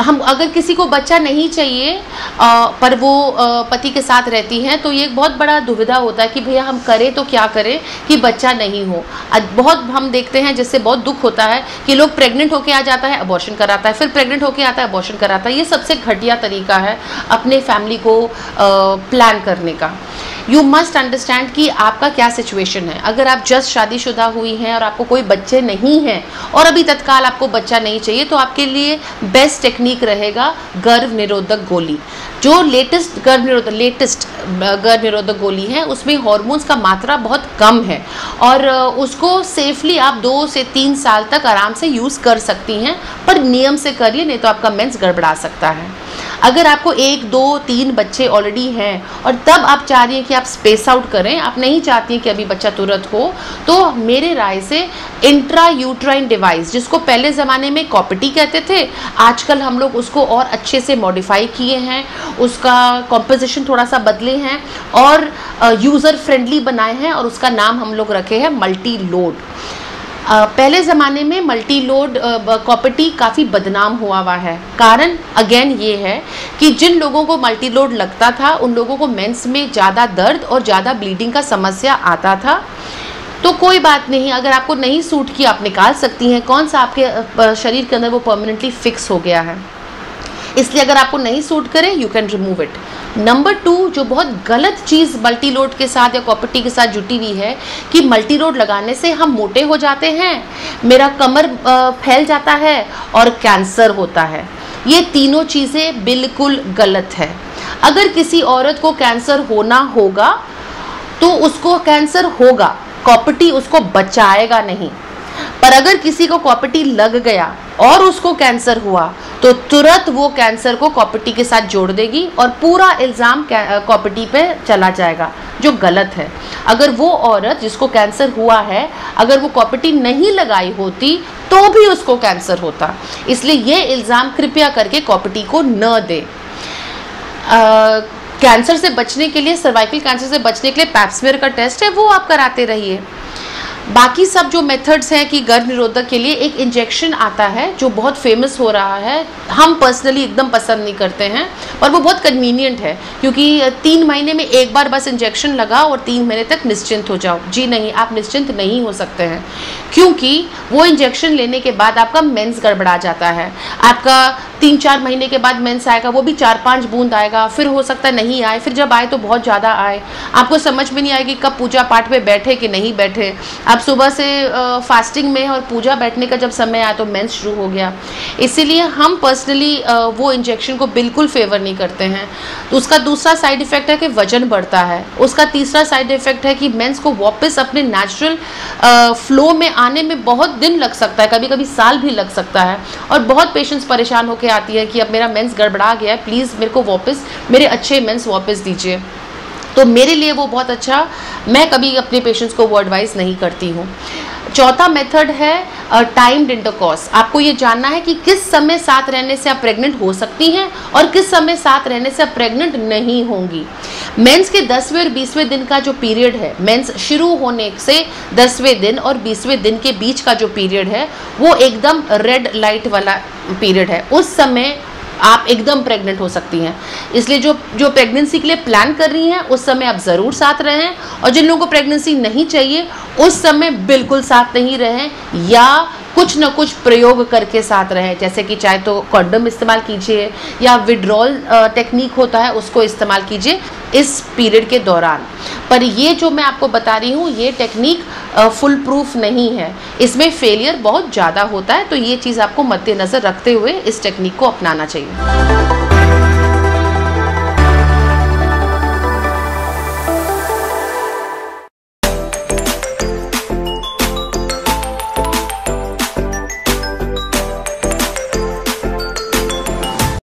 हम अगर किसी को बच्चा नहीं चाहिए पर वो पति के साथ रहती हैं, तो ये एक बहुत बड़ा दुविधा होता है कि भैया हम करें तो क्या करें कि बच्चा नहीं हो। बहुत हम देखते हैं जिससे बहुत दुख होता है कि लोग प्रेग्नेंट होके आ जाता है, अबॉर्शन कराता है, फिर प्रेग्नेंट होके आता है, अबॉर्शन कराता है। ये सबसे घटिया तरीका है अपने फैमिली को प्लान करने का। यू मस्ट अंडरस्टैंड कि आपका क्या सिचुएशन है। अगर आप जस्ट शादीशुदा हुई हैं और आपको कोई बच्चे नहीं हैं और अभी तत्काल आपको बच्चा नहीं चाहिए, तो आपके लिए बेस्ट टेक्निक रहेगा गर्भ निरोधक गोली। जो लेटेस्ट गर्भ निरोधक गोली है उसमें हॉर्मोन्स का मात्रा बहुत कम है और उसको सेफली आप 2 से 3 साल तक आराम से यूज़ कर सकती हैं, पर नियम से करिए, नहीं तो आपका मेंस गड़बड़ा सकता है। अगर आपको 1, 2, 3 बच्चे ऑलरेडी हैं और तब आप चाह रही हैं कि आप स्पेस आउट करें, आप नहीं चाहती हैं कि अभी बच्चा तुरंत हो, तो मेरे राय से इंट्रा यूट्राइन डिवाइस, जिसको पहले ज़माने में कॉपिटी कहते थे, आजकल हम लोग उसको और अच्छे से मॉडिफाई किए हैं, उसका कॉम्पोजिशन थोड़ा सा बदले हैं और यूज़र फ्रेंडली बनाए हैं और उसका नाम हम लोग रखे हैं मल्टी लोड। पहले ज़माने में मल्टी लोड कॉपिटी काफ़ी बदनाम हुआ है। कारण अगेन ये है कि जिन लोगों को मल्टी लोड लगता था उन लोगों को मेंस में ज़्यादा दर्द और ज़्यादा ब्लीडिंग का समस्या आता था। तो कोई बात नहीं, अगर आपको नहीं सूट किया आप निकाल सकती हैं। कौन सा आपके शरीर के अंदर वो परमानेंटली फिक्स हो गया है, इसलिए अगर आपको नहीं सूट करे you can remove it. Number 2, जो बहुत गलत चीज़ मल्टी लोड के साथ या कॉपिटी के साथ जुटी हुई है कि मल्टी लोड लगाने से हम मोटे हो जाते हैं, मेरा कमर फैल जाता है और कैंसर होता है। ये तीनों चीज़ें बिल्कुल गलत है। अगर किसी औरत को कैंसर होना होगा तो उसको कैंसर होगा, कॉपिटी उसको बचाएगा नहीं। पर अगर किसी को कॉपिटी लग गया और उसको कैंसर हुआ तो तुरंत वो कैंसर को कॉपिटी के साथ जोड़ देगी और पूरा इल्ज़ाम कॉपिटी पे चला जाएगा, जो गलत है। अगर वो औरत जिसको कैंसर हुआ है अगर वो कॉपिटी नहीं लगाई होती तो भी उसको कैंसर होता। इसलिए ये इल्ज़ाम कृपया करके कॉपिटी को न दे। कैंसर से बचने के लिए, सर्वाइकल कैंसर से बचने के लिए पैप स्मीयर का टेस्ट है, वो आप कराते रहिए। बाकी सब जो मेथड्स हैं कि गर्भ निरोधक के लिए एक इंजेक्शन आता है जो बहुत फेमस हो रहा है, हम पर्सनली एकदम पसंद नहीं करते हैं और वो बहुत कन्वीनियंट है, क्योंकि 3 महीने में एक बार बस इंजेक्शन लगाओ और 3 महीने तक निश्चिंत हो जाओ। जी नहीं, आप निश्चिंत नहीं हो सकते हैं, क्योंकि वो इंजेक्शन लेने के बाद आपका मेंस गड़बड़ा जाता है। आपका 3-4 महीने के बाद मेंस आएगा, वो भी 4-5 बूंद आएगा, फिर हो सकता है नहीं आए, फिर जब आए तो बहुत ज़्यादा आए। आपको समझ में नहीं आएगी कब पूजा पाठ में बैठे कि नहीं बैठे। आप सुबह से फास्टिंग में और पूजा बैठने का जब समय आया तो मेंस शुरू हो गया। इसीलिए हम पर्सनली वो इंजेक्शन को बिल्कुल फेवर नहीं करते हैं। तो उसका दूसरा साइड इफ़ेक्ट है कि वजन बढ़ता है। उसका तीसरा साइड इफ़ेक्ट है कि मेंस को वापस अपने नेचुरल फ्लो में आने में बहुत दिन लग सकता है, कभी कभी साल भी लग सकता है। और बहुत पेशेंट्स परेशान होकर आती है कि अब मेरा मेंस गड़बड़ा गया है, प्लीज़ मेरे को वापस मेरे अच्छे मेंस वापस दीजिए। तो मेरे लिए वो बहुत अच्छा, मैं कभी अपने पेशेंट्स को वो एडवाइस नहीं करती हूँ। चौथा मेथड है टाइम्ड इंटरकॉर्स। आपको ये जानना है कि किस समय साथ रहने से आप प्रेग्नेंट हो सकती हैं और किस समय साथ रहने से आप प्रेग्नेंट नहीं होंगी। मेंस के 10वें और 20वें दिन का जो पीरियड है, मेंस शुरू होने से 10वें दिन और 20वें दिन के बीच का जो पीरियड है, वो एकदम रेड लाइट वाला पीरियड है। उस समय आप एकदम प्रेग्नेंट हो सकती हैं। इसलिए जो प्रेगनेंसी के लिए प्लान कर रही हैं उस समय आप ज़रूर साथ रहें, और जिन लोगों को प्रेगनेंसी नहीं चाहिए उस समय बिल्कुल साथ नहीं रहें, या कुछ न कुछ प्रयोग करके साथ रहें। जैसे कि चाहे तो कॉन्डम इस्तेमाल कीजिए या विड्रॉल टेक्निक होता है उसको इस्तेमाल कीजिए इस पीरियड के दौरान। पर ये जो मैं आपको बता रही हूँ ये टेक्निक फुल प्रूफ नहीं है, इसमें फेलियर बहुत ज़्यादा होता है। तो ये चीज़ आपको मद्देनज़र रखते हुए इस टेक्निक को अपनाना चाहिए।